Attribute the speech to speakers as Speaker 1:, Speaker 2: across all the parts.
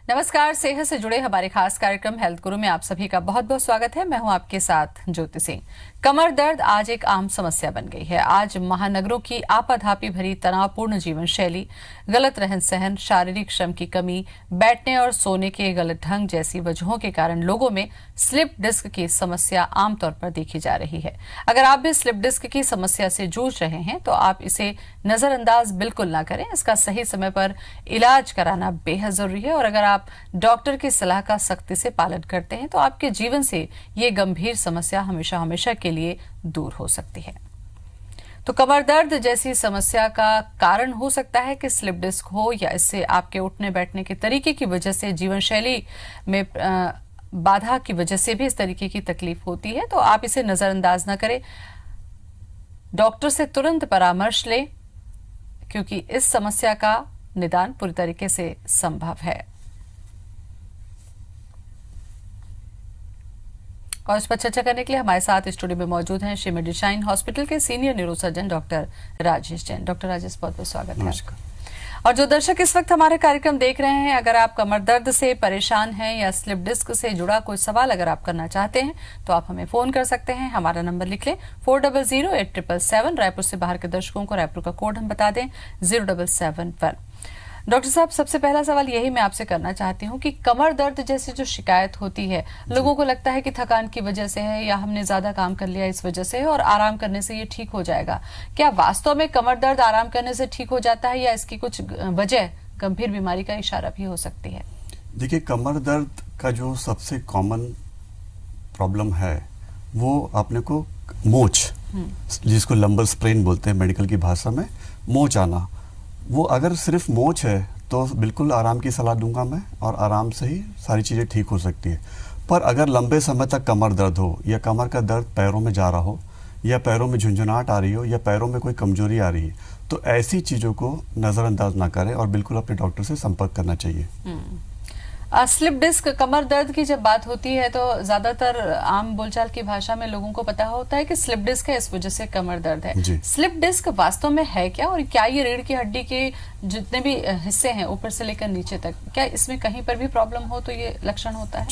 Speaker 1: नमस्कार। सेहत से जुड़े हमारे खास कार्यक्रम हेल्थ गुरु में आप सभी का बहुत बहुत स्वागत है। मैं हूं आपके साथ ज्योति सिंह। कमर दर्द आज एक आम समस्या बन गई है। आज महानगरों की आपाधापी भरी तनावपूर्ण जीवन शैली, गलत रहन सहन, शारीरिक श्रम की कमी, बैठने और सोने के गलत ढंग जैसी वजहों के कारण लोगों में स्लिप डिस्क की समस्या आमतौर पर देखी जा रही है। अगर आप भी स्लिप डिस्क की समस्या से जूझ रहे हैं तो आप इसे नजरअंदाज बिल्कुल ना करें। इसका सही समय पर इलाज कराना बेहद जरूरी है और अगर आप डॉक्टर की सलाह का सख्ती से पालन करते हैं तो आपके जीवन से ये गंभीर समस्या हमेशा हमेशा के लिए दूर हो सकती है। तो कमर दर्द जैसी समस्या का कारण हो सकता है कि स्लिप डिस्क हो या इससे आपके उठने बैठने के तरीके की वजह से, जीवन शैली में बाधा की वजह से भी इस तरीके की तकलीफ होती है। तो आप इसे नजरअंदाज ना करें, डॉक्टर से तुरंत परामर्श लें क्योंकि इस समस्या का निदान पूरी तरीके से संभव है। और इस पर चर्चा करने के लिए हमारे साथ स्टूडियो में मौजूद हैं श्री मेडिशाइन हॉस्पिटल के senior neurosurgeon doctor Rajesh Jain. Doctor Rajesh, बहुत बहुत स्वागत है। और जो दर्शक इस वक्त हमारे कार्यक्रम देख रहे हैं, अगर आप कमर दर्द से परेशान हैं या स्लिप डिस्क से जुड़ा कोई सवाल अगर आप करना चाहते हैं तो आप हमें फोन कर सकते हैं। हमारा नंबर लिख लें 400877। रायपुर से बाहर के दर्शकों को रायपुर का कोड हम बता दें 0771। डॉक्टर साहब, सबसे पहला सवाल यही मैं आपसे करना चाहती हूँ कि कमर दर्द जैसी जो शिकायत होती है, लोगों को लगता है कि थकान की वजह से है या हमने ज्यादा काम कर लिया इस वजह से है और आराम करने से ये ठीक हो जाएगा। क्या वास्तव में कमर दर्द आराम करने से ठीक हो जाता है या इसकी कुछ वजह गंभीर बीमारी का इशारा भी हो सकती है?
Speaker 2: देखिए, कमर दर्द का जो सबसे कॉमन प्रॉब्लम है वो अपने को मोच, जिसको लंबर स्प्रेन बोलते हैं मेडिकल की भाषा में, मोच आना, वो अगर सिर्फ मोच है तो बिल्कुल आराम की सलाह दूंगा मैं और आराम से ही सारी चीज़ें ठीक हो सकती है। पर अगर लंबे समय तक कमर दर्द हो या कमर का दर्द पैरों में जा रहा हो या पैरों में झुंझुनाहट आ रही हो या पैरों में कोई कमजोरी आ रही है तो ऐसी चीज़ों को नज़रअंदाज ना करें और बिल्कुल अपने डॉक्टर से संपर्क करना चाहिए।
Speaker 1: स्लिप डिस्क कमर दर्द की जब बात होती है तो ज्यादातर आम बोलचाल की भाषा में लोगों को पता होता है कि स्लिप डिस्क है, इस वजह से कमर दर्द है। स्लिप डिस्क वास्तव में है क्या और क्या ये रीढ़ की हड्डी के जितने भी हिस्से हैं ऊपर से लेकर नीचे तक, क्या इसमें कहीं पर भी प्रॉब्लम हो तो ये लक्षण होता है?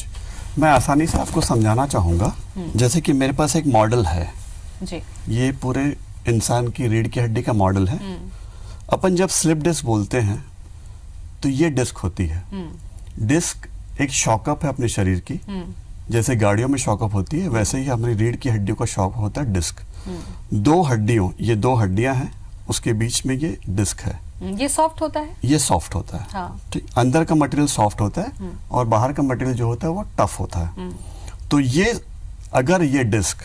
Speaker 2: मैं आसानी से आपको समझाना चाहूंगा। जैसे कि मेरे पास एक मॉडल है जी, ये पूरे इंसान की रीढ़ की हड्डी का मॉडल है। अपन जब स्लिप डिस्क बोलते हैं तो ये डिस्क होती है। डिस्क एक शॉकअप है अपने शरीर की, जैसे गाड़ियों में शॉकअप होती है वैसे ही हमारी रीढ़ की हड्डियों का शॉक होता है डिस्क। दो हड्डियों, ये दो हड्डियां हैं, उसके बीच में ये डिस्क है।
Speaker 1: ये सॉफ्ट होता है?
Speaker 2: ये सॉफ्ट होता है।
Speaker 1: हाँ।
Speaker 2: ठीक, अंदर का मटेरियल सॉफ्ट होता है और बाहर का मटेरियल जो होता है वो टफ होता है। तो ये अगर ये डिस्क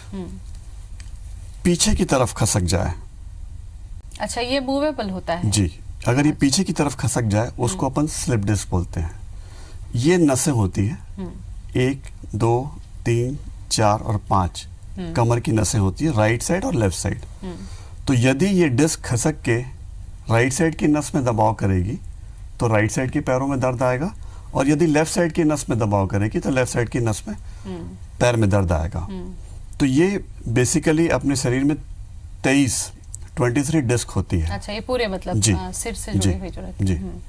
Speaker 2: पीछे की तरफ खसक जाए,
Speaker 1: अच्छा, ये मूवेबल होता है
Speaker 2: जी, अगर ये पीछे की तरफ खसक जाए उसको अपन स्लिप डिस्क बोलते हैं। ये नसें होती है 1, 2, 3, 4 और 5 कमर की नसें होती है, राइट साइड और लेफ्ट साइड। तो यदि ये डिस्क खसक के राइट साइड की नस में दबाव करेगी तो राइट साइड के पैरों में दर्द आएगा और यदि लेफ्ट साइड की नस में दबाव करेगी तो लेफ्ट साइड की नस में पैर में दर्द आएगा। तो ये बेसिकली अपने शरीर में 23 डिस्क होती है।
Speaker 1: अच्छा, ये पूरे मतलब सिर से जुड़ी हुई जो रहती है।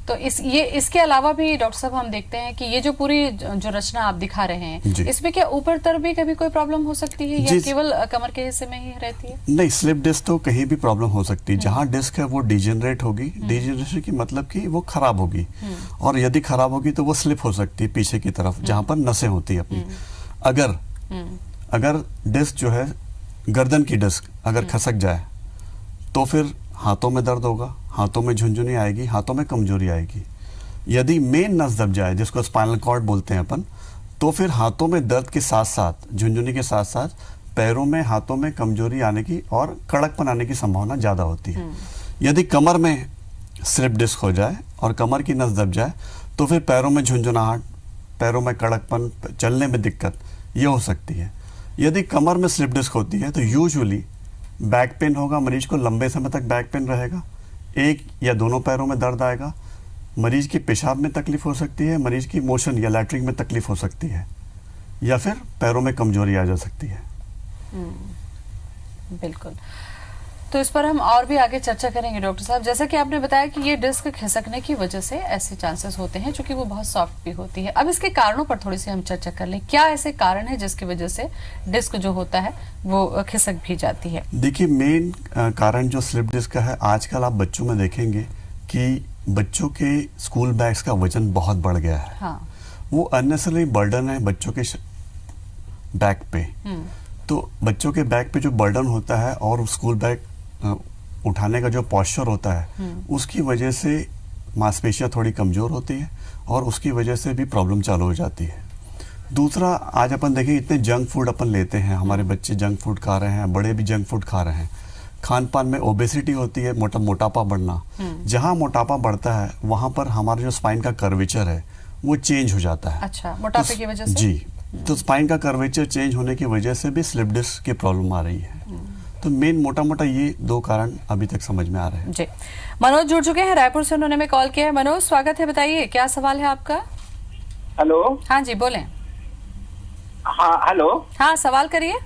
Speaker 1: तो इसके अलावा भी डॉक्टर साहब हम देखते हैं कि ये जो पूरी जो रचना आप दिखा रहे हैं, इसमें क्या ऊपर तरफ भी कभी कोई प्रॉब्लम हो सकती है या केवल कमर के हिस्से में ही रहती है? नहीं,
Speaker 2: स्लिप डिस्क तो कहीं भी प्रॉब्लम हो सकती है। जहाँ डिस्क है वो डिजेनरेट होगी। डिजेनरेशन की मतलब कि वो खराब होगी और यदि खराब होगी तो वो स्लिप हो सकती है पीछे की तरफ जहाँ पर नसें होती है अपनी। अगर डिस्क जो है गर्दन की डिस्क अगर खसक जाए तो फिर हाथों में दर्द होगा, हाथों में झुंझुनी आएगी, हाथों में कमजोरी आएगी। यदि मेन नस दब जाए, जिसको स्पाइनल कॉर्ड बोलते हैं अपन, तो फिर हाथों में दर्द के साथ साथ, झुंझुनी के साथ साथ पैरों में, हाथों में कमजोरी आने की और कड़कपन आने की संभावना ज़्यादा होती है। यदि कमर में स्लिप डिस्क हो जाए और कमर की नस दब जाए तो फिर पैरों में झुंझुनाहट, पैरों में कड़कपन, चलने में दिक्कत ये हो सकती है। यदि कमर में स्लिप डिस्क होती है तो यूजुअली बैक पेन होगा, मरीज को लंबे समय तक बैक पेन रहेगा, एक या दोनों पैरों में दर्द आएगा, मरीज की पेशाब में तकलीफ हो सकती है, मरीज की मोशन या लैट्रिन में तकलीफ हो सकती है या फिर पैरों में कमजोरी आ जा सकती है।
Speaker 1: बिल्कुल। तो इस पर हम और भी आगे चर्चा करेंगे डॉक्टर साहब। जैसा कि आपने बताया कि ये डिस्क खिसकने की वजह से ऐसे चांसेस होते हैं, क्योंकि वो बहुत सॉफ्ट भी होती है। अब इसके कारणों पर थोड़ी सी हम चर्चा कर लें। क्या ऐसे कारण है जिसकी वजह से डिस्क जो होता है वो खिसक भी जाती है?
Speaker 2: देखिए, मेन कारण जो स्लिप डिस्क का है, आजकल आप बच्चों में देखेंगे कि बच्चों के स्कूल बैग्स का वजन बहुत बढ़ गया है।
Speaker 1: हाँ।
Speaker 2: वो अननेसेसरी बर्डन है बच्चों के बैग पे। तो बच्चों के बैग पे जो बर्डन होता है और स्कूल बैग उठाने का जो पॉस्चर होता है, उसकी वजह से मांसपेशियां थोड़ी कमजोर होती है और उसकी वजह से भी प्रॉब्लम चालू हो जाती है। दूसरा, आज अपन देखें इतने जंक फूड अपन लेते हैं, हमारे बच्चे जंक फूड खा रहे हैं, बड़े भी जंक फूड खा रहे हैं। खान पान में ओबेसिटी होती है, मोटापा बढ़ना। जहां मोटापा बढ़ता है वहां पर हमारा जो स्पाइन का कर्वेचर है वो चेंज हो जाता है।
Speaker 1: अच्छा, मोटापे की वजह से?
Speaker 2: जी। तो स्पाइन का कर्वेचर चेंज होने की वजह से भी स्लिप डिस्क की प्रॉब्लम आ रही है। तो मेन मोटा ये दो कारण अभी तक समझ में आ रहे हैं।
Speaker 1: जी। मनोज जुड़ चुके हैं रायपुर से, उन्होंने हमें कॉल किया है। मनोज, स्वागत है, बताइए क्या सवाल है आपका?
Speaker 3: हेलो।
Speaker 1: हाँ जी, बोलें।
Speaker 3: हाँ, हेलो।
Speaker 1: हाँ, सवाल करिए।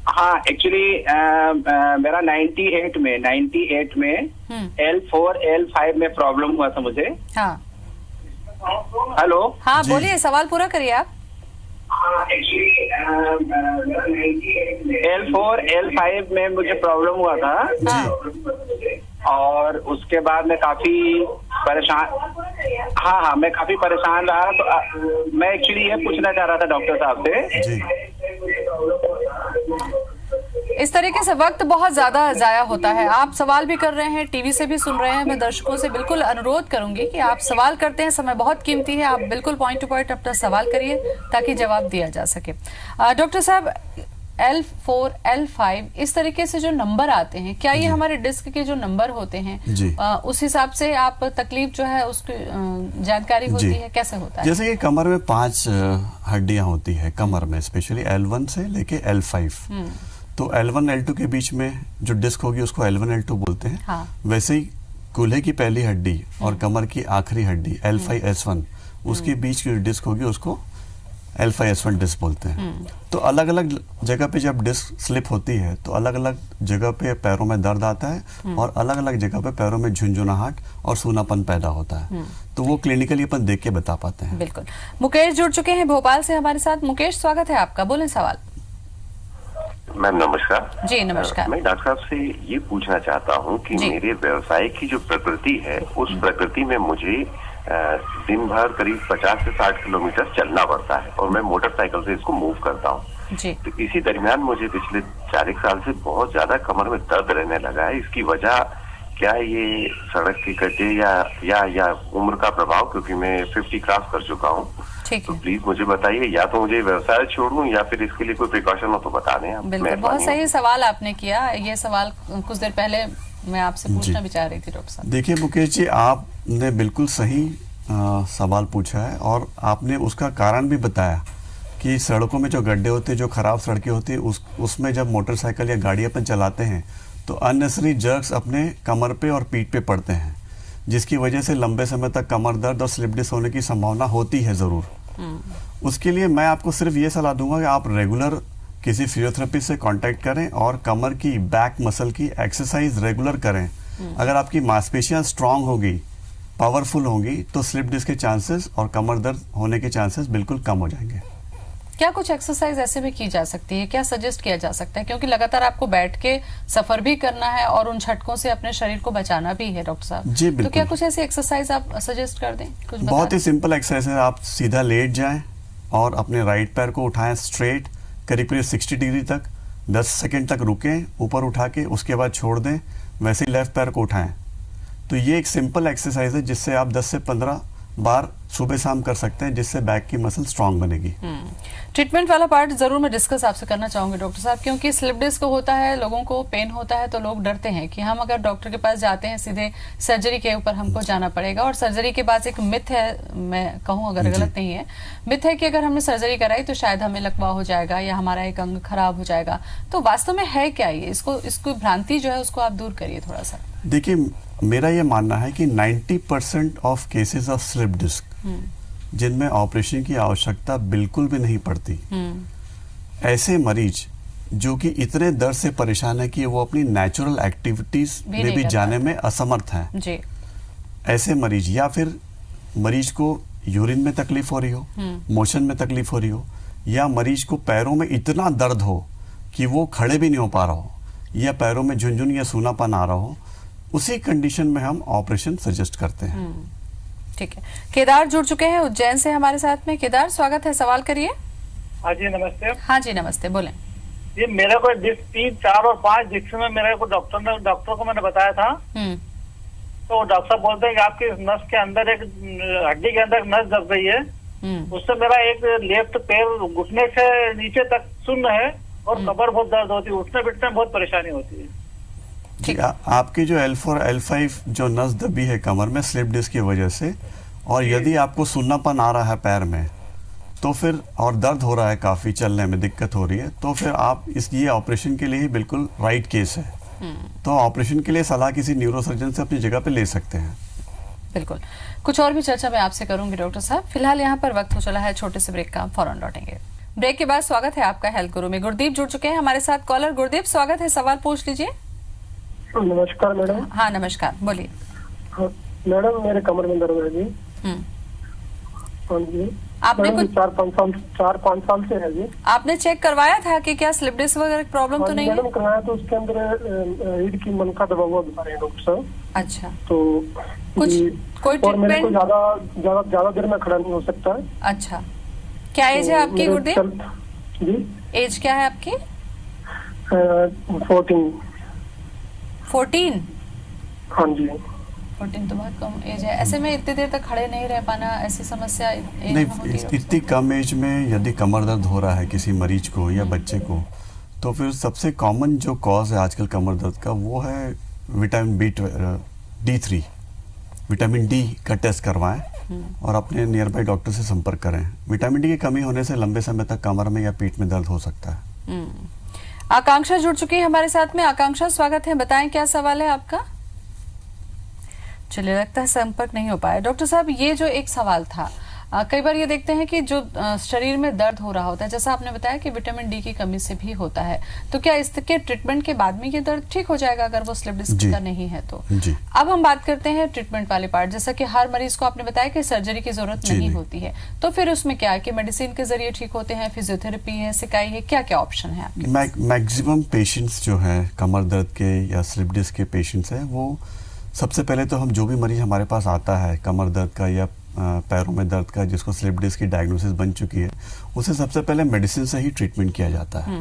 Speaker 3: हाँ, एक्चुअली मेरा 98 में L4 L5 में प्रॉब्लम हुआ था मुझे।
Speaker 1: हाँ
Speaker 3: हेलो।
Speaker 1: हाँ, बोलिए, सवाल पूरा करिए आप।
Speaker 3: हाँ, एक्चुअली L4 L5 में मुझे प्रॉब्लम हुआ था। और उसके बाद मैं काफी परेशान। हाँ, मैं काफी परेशान रहा। तो मैं एक्चुअली ये पूछना चाह रहा था डॉक्टर साहब से।
Speaker 2: जी।
Speaker 1: इस तरीके से वक्त बहुत ज्यादा जाया होता है। आप सवाल भी कर रहे हैं, टीवी से भी सुन रहे हैं। मैं दर्शकों से बिल्कुल अनुरोध करूंगी कि आप सवाल करते हैं, समय बहुत कीमती है, आप बिल्कुल पॉइंट टू पॉइंट अपना सवाल करिए ताकि जवाब दिया जा सके। डॉक्टर साहब, L4 L5 इस तरीके से जो नंबर आते हैं, क्या ये हमारे डिस्क के जो नंबर होते हैं उस हिसाब से आप तकलीफ जो है उसकी जानकारी होती है, कैसे होता है?
Speaker 2: जैसे कि कमर में 5 हड्डियां होती है कमर में, स्पेशली L1 से लेके L5। तो L1 L2 के बीच में जो डिस्क होगी उसको L1 L2 बोलते हैं।
Speaker 1: हाँ।
Speaker 2: वैसे ही कूल्हे की पहली हड्डी और कमर की आखिरी हड्डी L5 S1, उसके बीच की डिस्क होगी उसको L5 S1 डिस्क बोलते हैं। तो अलग अलग जगह पे जब डिस्क स्लिप होती है तो अलग अलग जगह पे पैरों में दर्द आता है और अलग अलग जगह पे पैरों में झुंझुनाहट और सूनापन पैदा होता है। तो वो क्लिनिकली अपन देख के बता पाते हैं।
Speaker 1: बिल्कुल। मुकेश जुड़ चुके हैं भोपाल से हमारे साथ। मुकेश, स्वागत है आपका, बोलें सवाल।
Speaker 4: मैम नमस्कार।
Speaker 1: जी नमस्कार।
Speaker 4: मैं डॉक्टर साहब से ये पूछना चाहता हूँ कि मेरे व्यवसाय की जो प्रकृति है उस प्रकृति में मुझे दिन भर करीब 50 से 60 किलोमीटर चलना पड़ता है और मैं मोटरसाइकिल से इसको मूव करता हूँ। तो इसी दरमियान मुझे पिछले 4 साल से बहुत ज्यादा कमर में दर्द रहने लगा है। इसकी वजह क्या ये सड़क के गड्ढे या उम्र का प्रभाव, क्योंकि मैं 50 क्रॉस कर चुका हूँ। तो प्लीज मुझे बताइए, या तो मुझे व्यवसाय छोड़ूं या फिर इसके लिए कोई प्रिकॉशन हो तो बता दें आप।
Speaker 1: बिल्कुल, बहुत सही सवाल आपने किया। ये सवाल कुछ देर पहले मैं आपसे पूछना भी चाह रही थी डॉक्टर साहब।
Speaker 2: देखिए मुकेश जी, आपने बिल्कुल सही सवाल पूछा है और आपने उसका कारण भी बताया कि सड़कों में जो गड्ढे होते हैं, जो खराब सड़कें होती है, उसमें जब मोटरसाइकिल या गाड़ी अपन चलाते हैं तो अननेसेसरी जर्क्स अपने कमर पे और पीठ पे पड़ते हैं, जिसकी वजह से लंबे समय तक कमर दर्द और स्लिप डिस्क होने की संभावना होती है जरूर। उसके लिए मैं आपको सिर्फ ये सलाह दूंगा कि आप रेगुलर किसी फिजियोथेरेपिस्ट से कांटेक्ट करें और कमर की बैक मसल की एक्सरसाइज रेगुलर करें। अगर आपकी मांसपेशियां स्ट्रांग होगी, पावरफुल होंगी, तो स्लिप डिस्क के चांसेस और कमर दर्द होने के चांसेस बिल्कुल कम हो जाएंगे।
Speaker 1: क्या कुछ एक्सरसाइज ऐसे भी की जा सकती है, क्या सजेस्ट किया जा सकता है, क्योंकि लगातार आपको बैठ के सफर भी करना है और उन झटकों से अपने शरीर को बचाना भी है डॉक्टर साहब?
Speaker 2: जी बिल्कुल।
Speaker 1: तो क्या कुछ ऐसी एक्सरसाइज आप सजेस्ट कर दें? कुछ
Speaker 2: बहुत ही सिंपल एक्सरसाइज है। आप सीधा लेट जाएं और अपने राइट पैर को उठाएं स्ट्रेट करीब 60 डिग्री तक, 10 सेकेंड तक रुकें, ऊपर उठा के उसके बाद छोड़ दें, वैसे ही लेफ्ट पैर को उठाएं। तो ये एक सिंपल एक्सरसाइज है जिससे आप 10 से 15 बार सुबह शाम कर सकते हैं, जिससे बैक की मसल स्ट्रांग बनेगी।
Speaker 1: ट्रीटमेंट वाला पार्ट जरूर मैं डिस्कस आपसे करना चाहूंगी डॉक्टर साहब, क्योंकि स्लिप डिस्क होता है, लोगों को पेन होता है तो लोग डरते हैं कि हम अगर डॉक्टर के पास जाते हैं सीधे सर्जरी के ऊपर हमको जाना पड़ेगा। और सर्जरी के बाद एक मिथ है, मैं कहूँ अगर गलत नहीं है, मिथ है कि अगर हमने सर्जरी कराई तो शायद हमें लकवा हो जाएगा या हमारा एक अंग खराब हो जाएगा। तो वास्तव में है क्या ये? इसको भ्रांति जो है उसको आप दूर करिए थोड़ा सा।
Speaker 2: देखिए, मेरा ये मानना है कि 90% of cases of slip disc जिनमें ऑपरेशन की आवश्यकता बिल्कुल भी नहीं पड़ती, ऐसे मरीज जो कि इतने दर्द से परेशान है कि वो अपनी नेचुरल एक्टिविटीज
Speaker 1: भी
Speaker 2: में
Speaker 1: नहीं
Speaker 2: भी
Speaker 1: कर
Speaker 2: जाने में असमर्थ हैं।
Speaker 1: जी।
Speaker 2: ऐसे मरीज, या फिर मरीज को यूरिन में तकलीफ हो रही हो, मोशन में तकलीफ हो रही हो, या मरीज को पैरों में इतना दर्द हो कि वो खड़े भी नहीं हो पा रहा हो, या पैरों में झुनझुन या सूनापन आ रहा हो, उसी कंडीशन में हम ऑपरेशन सजेस्ट करते हैं।
Speaker 1: ठीक है। केदार जुड़ चुके हैं उज्जैन से हमारे साथ में। केदार, स्वागत है, सवाल करिए।
Speaker 5: हाँ जी नमस्ते।
Speaker 1: हाँ जी नमस्ते, बोलें।
Speaker 5: ये मेरे को डिस्क 3, 4 और 5 डिस्क में मेरे को डॉक्टर को मैंने बताया था, तो डॉक्टर साहब बोलते हैं कि आपकी नस के अंदर एक हड्डी के अंदर एक नस दब गई है, उससे मेरा एक लेफ्ट पैर घुटने से नीचे तक शून्य है और कमर बहुत दर्द होती है, उठने बैठने में बहुत परेशानी होती है।
Speaker 2: जी, आपकी जो L4 L5 जो नस दबी है कमर में स्लिप डिस्क की वजह से, और यदि आपको सुन्नापन आ रहा है पैर में, तो फिर और दर्द हो रहा है, काफी चलने में दिक्कत हो रही है, तो फिर आप ये ऑपरेशन के लिए ही बिल्कुल राइट केस है। तो ऑपरेशन के लिए सलाह किसी न्यूरोसर्जन से अपनी जगह पे ले सकते हैं।
Speaker 1: बिल्कुल। कुछ और भी चर्चा मैं आपसे करूंगी डॉक्टर साहब, फिलहाल यहाँ पर वक्त हो चला है छोटे से ब्रेक का, फौरन लौटेंगे। ब्रेक के बाद स्वागत है आपका हेल्थ गुरु में। गुरदीप जुड़ चुके हैं हमारे साथ। कॉलर गुरदीप, स्वागत है, सवाल पूछ लीजिए।
Speaker 6: नमस्कार मैडम।
Speaker 1: हाँ नमस्कार, बोलिए।
Speaker 6: हाँ, मैडम मेरे कमर में दर्द है जी। हाँ जी।
Speaker 1: आपने
Speaker 6: मैडम,
Speaker 1: कुछ
Speaker 6: 4-5 साल से है जी।
Speaker 1: आपने चेक करवाया था कि क्या स्लिप डिस्क वगैरह प्रॉब्लम
Speaker 6: हाँ
Speaker 1: तो
Speaker 6: जी,
Speaker 1: नहीं है?
Speaker 6: मैडम करवाया तो उसके अंदर रीढ़ की मनका दबा हुआ बता रहे हैं डॉक्टर साहब।
Speaker 1: अच्छा।
Speaker 6: तो
Speaker 1: कुछ
Speaker 6: जी,
Speaker 1: कोई
Speaker 6: और मेरे को
Speaker 1: ट्रीटमेंट?
Speaker 6: ज्यादा देर में खड़ा नहीं हो सकता है।
Speaker 1: अच्छा, क्या एज है आपकी गुरदीप?
Speaker 6: जी,
Speaker 1: एज क्या है आपकी?
Speaker 6: 14।
Speaker 1: 14?
Speaker 6: हाँ जी।
Speaker 1: 14 तो बहुत कम एज है। ऐसे में इतनी देर तक खड़े नहीं रह पाना, ऐसी समस्या एज में होती
Speaker 2: नहीं,
Speaker 1: है?
Speaker 2: इतनी कम एज में यदि कमर दर्द हो रहा है किसी मरीज को या बच्चे को, तो फिर सबसे कॉमन जो कॉज है आजकल कमर दर्द का वो है विटामिन D3, विटामिन डी का टेस्ट करवाएं और अपने नियर बाई डॉक्टर से संपर्क करें। विटामिन डी की कमी होने से लंबे समय तक कमर में या पीठ में दर्द हो सकता है।
Speaker 1: आकांक्षा जुड़ चुकी है हमारे साथ में। आकांक्षा, स्वागत है, बताएं क्या सवाल है आपका? चलिए, लगता है संपर्क नहीं हो पाया। डॉक्टर साहब, ये जो एक सवाल था, कई बार ये देखते हैं कि जो शरीर में दर्द हो रहा होता है, जैसा आपने बताया कि विटामिन डी की कमी से भी होता है, तो क्या इसके ट्रीटमेंट के बाद में ये दर्द ठीक हो जाएगा अगर वो स्लिप डिस्क का नहीं है तो?
Speaker 2: जी।
Speaker 1: अब हम बात करते हैं ट्रीटमेंट वाले पार्ट। जैसा कि हर मरीज को आपने बताया कि सर्जरी की जरूरत नहीं होती है, तो फिर उसमें क्या है कि मेडिसिन के जरिए ठीक होते हैं, फिजियोथेरेपी है, सिकाई है, क्या क्या ऑप्शन है आपके?
Speaker 2: मैक्सिमम पेशेंट्स जो है कमर दर्द के या स्लिप डिस्क के पेशेंट्स हैं, वो सबसे पहले तो हम जो भी मरीज हमारे पास आता है कमर दर्द का या पैरों में दर्द का, जिसको स्लिप डिस्क की डायग्नोसिस बन चुकी है, उसे सबसे पहले मेडिसिन से ही ट्रीटमेंट किया जाता है।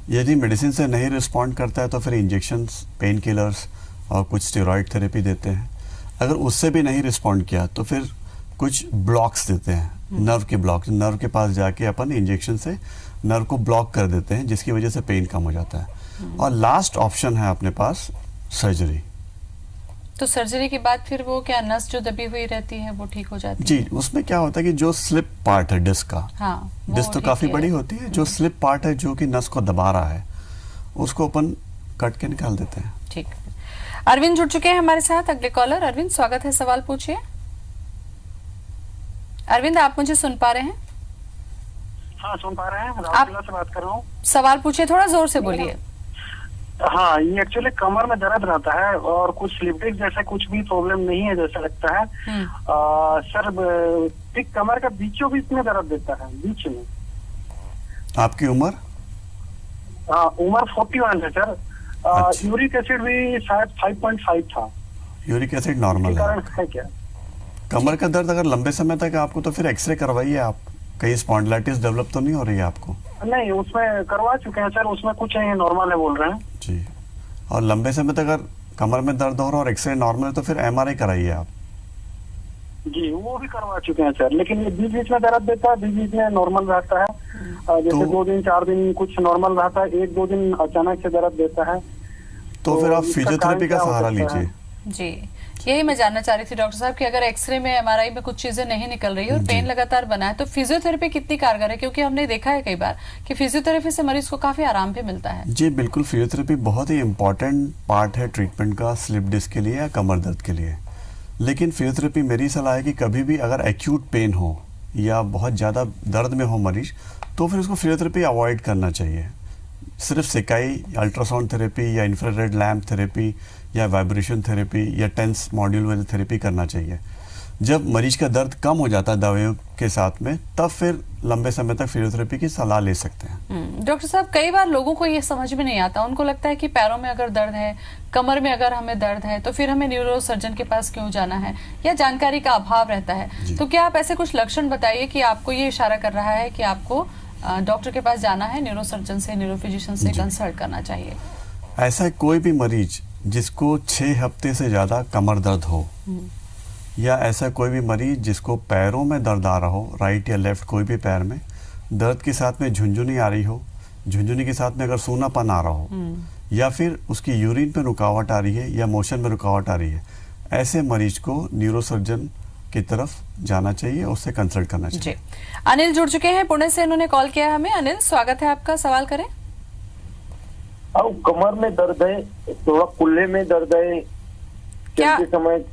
Speaker 2: यदि मेडिसिन से नहीं रिस्पॉन्ड करता है तो फिर इंजेक्शंस, पेन किलर्स और कुछ स्टेरॉइड थेरेपी देते हैं। अगर उससे भी नहीं रिस्पॉन्ड किया तो फिर कुछ ब्लॉक्स देते हैं, नर्व के ब्लॉक। नर्व के पास जाके अपन इंजेक्शन से नर्व को ब्लॉक कर देते हैं, जिसकी वजह से पेन कम हो जाता है। और लास्ट ऑप्शन है अपने पास सर्जरी।
Speaker 1: तो सर्जरी के बाद फिर वो क्या नस जो दबी हुई रहती है वो ठीक हो जाती है?
Speaker 2: जी, उसमें क्या होता है कि जो स्लिप पार्ट है डिस्क का,
Speaker 1: हाँ,
Speaker 2: डिस्क तो काफी बड़ी होती है, जो स्लिप पार्ट है जो कि नस को दबा रहा है, उसको अपन कट के निकाल देते हैं।
Speaker 1: ठीक। अरविंद जुड़ चुके हैं हमारे साथ, अगले कॉलर। अरविंद, स्वागत है, सवाल पूछिए। अरविंद, आप मुझे सुन पा रहे हैं?
Speaker 5: हाँ सुन पा रहे हैं,
Speaker 1: आप
Speaker 5: से बात कर रहा हूँ।
Speaker 1: सवाल पूछिए, थोड़ा जोर से बोलिए।
Speaker 5: हाँ, ये एक्चुअली कमर में दर्द रहता है और कुछ स्लिप डिस्क जैसा कुछ भी प्रॉब्लम नहीं है जैसा लगता है। सर, ठीक कमर का बीचों बीच में दर्द देता है, बीच में।
Speaker 2: आपकी उम्र?
Speaker 5: उम्र 41 है सर।
Speaker 2: अच्छा।
Speaker 5: यूरिक एसिड भी शायद 5.5 था।
Speaker 2: यूरिक एसिड नॉर्मल है।
Speaker 5: है क्या?
Speaker 2: कमर का दर्द अगर लंबे समय तक है आपको तो फिर एक्सरे करवाइए आप। कहीं स्पॉन्डिलाइटिस डेवलप तो नहीं हो रही है आपको?
Speaker 5: नहीं, उसमें करवा चुके हैं सर, उसमें कुछ नहीं, नॉर्मल है बोल रहे हैं
Speaker 2: जी। और लंबे समय तक अगर कमर में दर्द हो रहा है और एक्सरे नॉर्मल है तो फिर MRI कराइए आप।
Speaker 5: जी, वो भी करवा चुके हैं सर, लेकिन ये बीच बीच में दर्द देता है, बीच बीच में नॉर्मल रहता है। जैसे 2 दिन 4 दिन कुछ नॉर्मल रहता है, 1-2 दिन अचानक से दर्द देता है।
Speaker 2: तो फिर आप
Speaker 5: इसका
Speaker 2: फिजियोथेरेपी का
Speaker 5: कारण क्या हो
Speaker 2: सहारा
Speaker 5: सकता है?
Speaker 2: लीजिए।
Speaker 1: जी, यही मैं जानना चाह रही थी डॉक्टर साहब कि अगर एक्सरे में, MRI में कुछ चीजें नहीं निकल रही है और पेन लगातार बना है, तो फिजियोथेरेपी कितनी कारगर है? क्योंकि हमने देखा है कई बार कि फिजियोथेरेपी से मरीज को काफी आराम भी मिलता है।
Speaker 2: जी बिल्कुल, फिजियोथेरेपी बहुत ही इम्पोर्टेंट पार्ट है ट्रीटमेंट का स्लिप डिस्क के लिए या कमर दर्द के लिए। लेकिन फिजियोथेरेपी, मेरी सलाह है कि कभी भी अगर एक्यूट पेन हो या बहुत ज़्यादा दर्द में हो मरीज, तो फिर उसको फिजियोथेरेपी अवॉइड करना चाहिए। सिर्फ सिकाई, अल्ट्रासाउंड थेरेपी या इंफ्रारेड लैम्प थेरेपी या वाइब्रेशन थेरेपी या टेंस मॉड्यूल वाली थेरेपी करना चाहिए। जब मरीज का दर्द कम हो जाता है दवाइयों के साथ में, तब फिर लंबे समय तक फिजियोथेरेपी की सलाह ले सकते हैं।
Speaker 1: डॉक्टर साहब, कई बार लोगों को ये समझ में नहीं आता, उनको लगता है कि पैरों में अगर दर्द है, कमर में अगर हमें दर्द है, तो फिर हमें न्यूरो सर्जन के पास क्यों जाना है, या जानकारी का अभाव रहता है। तो क्या आप ऐसे कुछ लक्षण बताइए कि आपको ये इशारा कर रहा है कि आपको डॉक्टर के पास जाना है, न्यूरो सर्जन से, न्यूरो फिजिशियन से कंसल्ट करना चाहिए।
Speaker 2: ऐसा कोई भी मरीज जिसको 6 हफ्ते से ज्यादा कमर दर्द हो, या ऐसा कोई भी मरीज जिसको पैरों में दर्द आ रहा हो, राइट या लेफ्ट कोई भी पैर में, दर्द के साथ में झुंझुनी आ रही हो, झुंझुनी के साथ में अगर सूनापन आ रहा हो, या फिर उसकी यूरिन पे रुकावट आ रही है या मोशन में रुकावट आ रही है, ऐसे मरीज को न्यूरोसर्जन की तरफ जाना चाहिए, उससे कंसल्ट करना चाहिए।
Speaker 1: अनिल जुड़ चुके हैं पुणे से, इन्होंने कॉल किया हमें। अनिल, स्वागत है आपका, सवाल करें।
Speaker 7: कमर में दर्द है, थोड़ा कुल्ले में दर्द है,
Speaker 1: क्या
Speaker 7: समय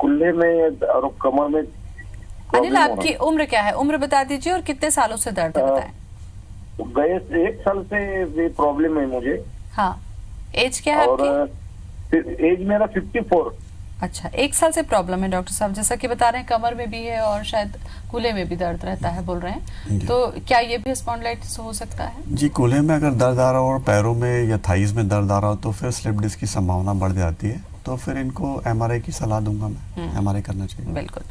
Speaker 7: कुल्ले में और कमर में।
Speaker 1: अनिल, आपकी उम्र क्या है? उम्र बता दीजिए, और कितने सालों से दर्द है बताएं।
Speaker 7: गए 1 साल से ये प्रॉब्लम है मुझे।
Speaker 1: हाँ, एज क्या है आपकी?
Speaker 7: और एज मेरा 54।
Speaker 1: अच्छा, 1 साल से प्रॉब्लम है डॉक्टर साहब, जैसा कि बता रहे हैं, कमर में भी है और शायद कूल्हे में भी दर्द रहता है बोल रहे हैं, तो क्या ये भी स्पॉन्डिलाइटिस हो सकता है?
Speaker 2: जी, कूल्हे में अगर दर्द आ रहा हो और पैरों में या थाइज में दर्द आ रहा हो, तो फिर स्लिप डिस्क की संभावना बढ़ जाती है, तो फिर इनको एमआरआई की सलाह दूंगा मैं। एमआरआई करना चाहिए।
Speaker 1: बिल्कुल।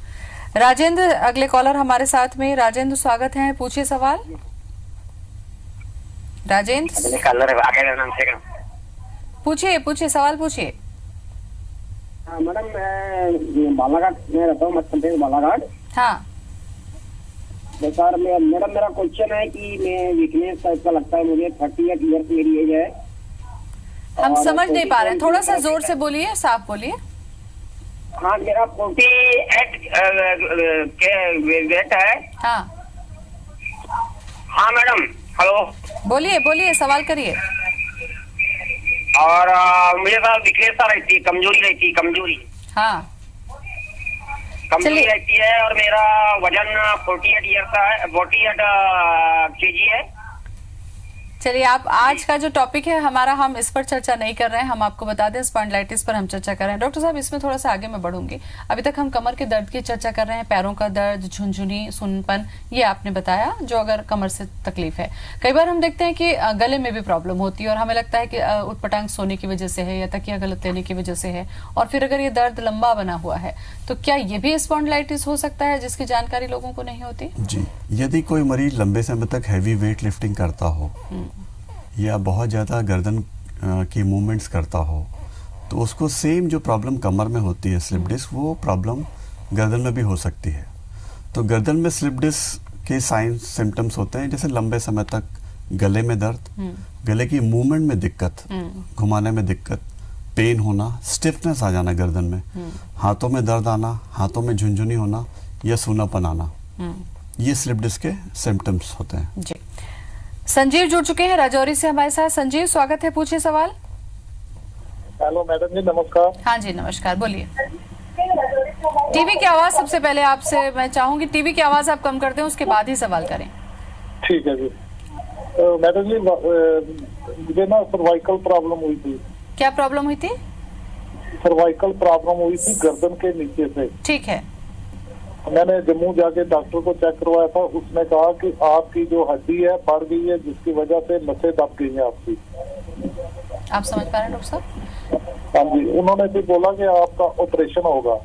Speaker 1: राजेंद्र अगले कॉलर हमारे साथ में। राजेंद्र, स्वागत है, पूछिए सवाल। राजेंद्र, पूछिए सवाल पूछिए।
Speaker 6: मैडम, मैं बालाघाट में रहता हूँ, मध्य प्रदेश बालाघाट।
Speaker 1: हाँ,
Speaker 6: तो सर मैडम, मेरा क्वेश्चन है कि मैं वीकनेस टाइप का लगता है मुझे, 38 ईयर्स मेरी एज है।
Speaker 1: हम समझ नहीं पा रहे हैं, थोड़ा सा जोर से बोलिए, साफ बोलिए।
Speaker 6: हाँ, मेरा 48 के वेट है।
Speaker 1: हाँ
Speaker 6: हाँ मैडम, हेलो।
Speaker 1: बोलिए, सवाल करिए।
Speaker 6: और मुझे सर वीकनेस रहती है, कमजोरी रहती है,
Speaker 1: हाँ,
Speaker 6: कमजोरी रहती है, और मेरा वजन 48 ईयर का है, 48 केजी है।
Speaker 1: चलिए, आप आज का जो टॉपिक है हमारा, हम इस पर चर्चा नहीं कर रहे हैं, हम आपको बता दें स्पॉन्डिलाइटिस पर हम चर्चा कर रहे हैं। डॉक्टर साहब, इसमें थोड़ा सा आगे मैं बढ़ूंगी। अभी तक हम कमर के दर्द की चर्चा कर रहे हैं, पैरों का दर्द, झुनझुनी, सुनपन, ये आपने बताया जो अगर कमर से तकलीफ है। कई बार हम देखते हैं कि गले में भी प्रॉब्लम होती है और हमें लगता है कि उटपटांग सोने की वजह से है या तकिया गलत लेने की वजह से है, और फिर अगर ये दर्द लंबा बना हुआ है, तो क्या ये भी स्पॉन्डिलाइटिस हो सकता है जिसकी जानकारी लोगों को नहीं होती?
Speaker 2: जी, यदि कोई मरीज लंबे समय तक हैवी वेट लिफ्टिंग करता हो या बहुत ज़्यादा गर्दन की मूवमेंट्स करता हो, तो उसको सेम जो प्रॉब्लम कमर में होती है स्लिप डिस्क, वो प्रॉब्लम गर्दन में भी हो सकती है। तो गर्दन में स्लिप डिस्क के साइंस सिम्टम्स होते हैं, जैसे लंबे समय तक गले में दर्द, गले की मूवमेंट में दिक्कत, घुमाने में दिक्कत, पेन होना, स्टिफनेस आ जाना गर्दन में, हाथों में दर्द आना, हाथों में झुनझुनी होना या सूनापन आना, ये स्लिप डिस्क के सिम्टम्स होते हैं।
Speaker 1: जी। संजीव जुड़ चुके हैं राजौरी से हमारे साथ। संजीव, स्वागत है, पूछिए सवाल।
Speaker 7: हेलो मैडम जी, नमस्कार।
Speaker 1: हाँ जी, नमस्कार, बोलिए। टीवी की आवाज सबसे पहले आपसे मैं चाहूंगी, टीवी की आवाज आप कम कर दें, उसके बाद ही सवाल करें।
Speaker 7: ठीक है जी। मैडम जी, मुझे ना सर्वाइकल प्रॉब्लम हुई थी।
Speaker 1: क्या प्रॉब्लम हुई थी?
Speaker 7: सर्वाइकल प्रॉब्लम हुई थी गर्दन के नीचे से।
Speaker 1: ठीक है।
Speaker 7: मैंने जम्मू जाके डॉक्टर को चेक करवाया था, उसने कहा कि आपकी जो हड्डी है बढ़ गई है, जिसकी वजह से नसें दब गई हैं आपकी।
Speaker 1: आप समझ पा रहे हैं डॉक्टर साहब?
Speaker 7: हाँ जी, उन्होंने फिर बोला कि आपका ऑपरेशन होगा।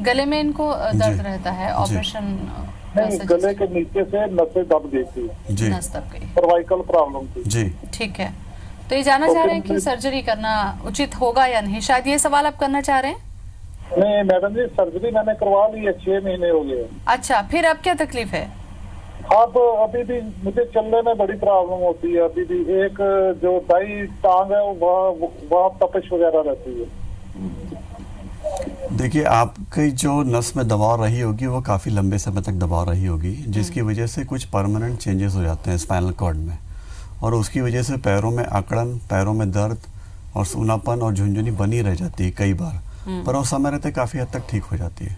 Speaker 1: गले में इनको दर्द रहता है, ऑपरेशन?
Speaker 7: नहीं, गले के नीचे से नसें दब गई थी,
Speaker 1: नस दब गई,
Speaker 7: सर्वाइकल प्रॉब्लम थी
Speaker 2: जी।
Speaker 1: ठीक है। तो ये जानना चाह रहे हैं कि सर्जरी करना उचित होगा या नहीं, शायद ये सवाल आप करना चाह रहे हैं?
Speaker 7: नहीं मैडम जी, सर्जरी मैंने करवा ली है, 6 महीने हो गए।
Speaker 1: अच्छा, फिर अब क्या तकलीफ है?
Speaker 7: अब अभी भी मुझे चलने में बड़ी प्रॉब्लम होती है, अभी भी एक जो दाई टांग है वहाँ तपिश वगैरह रहती है।
Speaker 2: देखिए, आपकी जो नस में दबाव रही होगी वो काफ़ी लंबे समय तक दबाव रही होगी, जिसकी वजह से कुछ परमानेंट चेंजेस हो जाते हैं स्पाइनल कॉर्ड में, और उसकी वजह से पैरों में अकड़न, पैरों में दर्द और सूनापन और झुनझुनी बनी रह जाती है कई बार, पर वो समय रहते काफ़ी हद तक ठीक हो जाती है।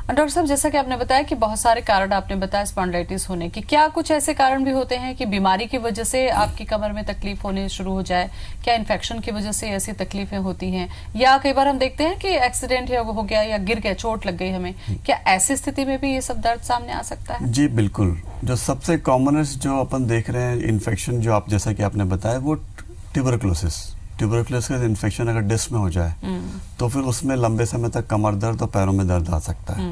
Speaker 1: डॉक्टर साहब, जैसा कि आपने बताया कि बहुत सारे कारण आपने बताया स्पॉन्डिलाइटिस होने की, क्या कुछ ऐसे कारण भी होते हैं कि बीमारी की वजह से आपकी कमर में तकलीफ होने शुरू हो जाए? क्या इन्फेक्शन की वजह से ऐसी तकलीफें होती हैं, या कई बार हम देखते हैं कि एक्सीडेंट हो गया या गिर गया, चोट लग गई हमें, क्या ऐसी स्थिति में भी ये सब दर्द सामने आ सकता है?
Speaker 2: जी बिल्कुल। जो सबसे कॉमनेस्ट जो अपन देख रहे हैं इन्फेक्शन, जो आप जैसा कि आपने बताया, वो ट्यूबरकुलोसिस इन्फेक्शन अगर डिस्क में हो जाए तो फिर उसमें लंबे समय तक कमर दर्द और पैरों में दर्द आ सकता है।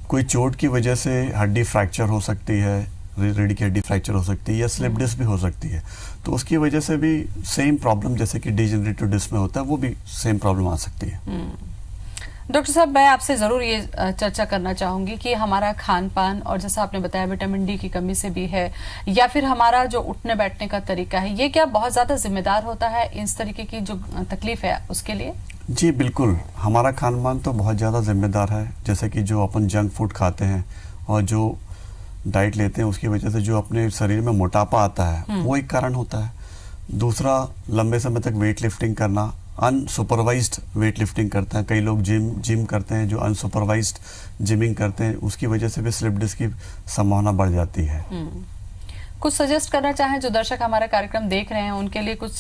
Speaker 2: कोई चोट की वजह से हड्डी फ्रैक्चर हो सकती है, रीढ़ की हड्डी फ्रैक्चर हो सकती है, या स्लिप डिस्क भी हो सकती है। तो उसकी वजह से भी सेम प्रॉब्लम जैसे कि डिजेनरेटिव डिस्क में होता है, वो भी सेम प्रॉब्लम आ सकती है।
Speaker 1: डॉक्टर साहब, मैं आपसे जरूर ये चर्चा करना चाहूंगी कि हमारा खान पान, और जैसा आपने बताया विटामिन डी की कमी से भी है, या फिर हमारा जो उठने बैठने का तरीका है, ये क्या बहुत ज्यादा जिम्मेदार होता है इस तरीके की जो तकलीफ है उसके लिए?
Speaker 2: जी बिल्कुल, हमारा खान पान तो बहुत ज़्यादा जिम्मेदार है। जैसे कि जो अपन जंक फूड खाते हैं और जो डाइट लेते हैं, उसकी वजह से जो अपने शरीर में मोटापा आता है, वो एक कारण होता है। दूसरा, लंबे समय तक वेट लिफ्टिंग करना, अनसुपरवाइज्ड वेट लिफ्टिंग करते हैं कई लोग, जिम करते हैं जो अनसुपरवाइज्ड जिमिंग करते हैं, उसकी वजह से भी स्लिप डिस्क की संभावना बढ़ जाती है।
Speaker 1: कुछ सजेस्ट करना चाहें जो दर्शक हमारा कार्यक्रम देख रहे हैं, उनके लिए कुछ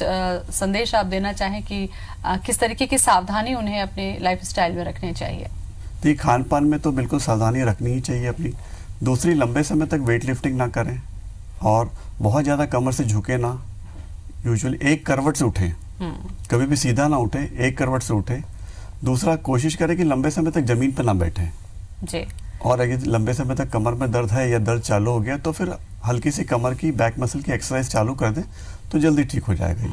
Speaker 1: संदेश आप देना चाहें कि किस तरीके की सावधानी उन्हें अपने लाइफस्टाइल में रखनी चाहिए?
Speaker 2: तो खान पान में तो बिल्कुल सावधानी रखनी ही चाहिए अपनी। दूसरी, लंबे समय तक वेट लिफ्टिंग ना करें और बहुत ज़्यादा कमर से झुके ना। यूजुअली एक करवट से उठें, कभी भी सीधा ना उठे, एक करवट से उठे। दूसरा, कोशिश करें कि लंबे समय तक जमीन पर ना बैठें जी। और अगर लंबे समय तक कमर में दर्द है या दर्द चालू हो गया तो फिर हल्की सी कमर की बैक मसल की एक्सरसाइज चालू कर दें तो जल्दी ठीक हो जाएगा।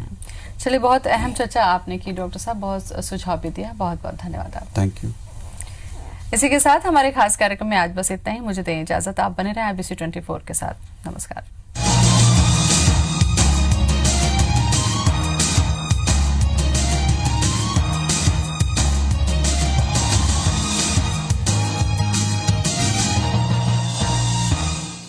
Speaker 1: चलिए, बहुत अहम चर्चा आपने की डॉक्टर साहब, बहुत सुझाव भी दिया, बहुत बहुत धन्यवाद आप।
Speaker 2: Thank you.
Speaker 1: इसी के साथ हमारे खास कार्यक्रम में आज बस इतना ही। मुझे दें इजाजत, आप बने रहें IBC 24 के साथ। नमस्कार।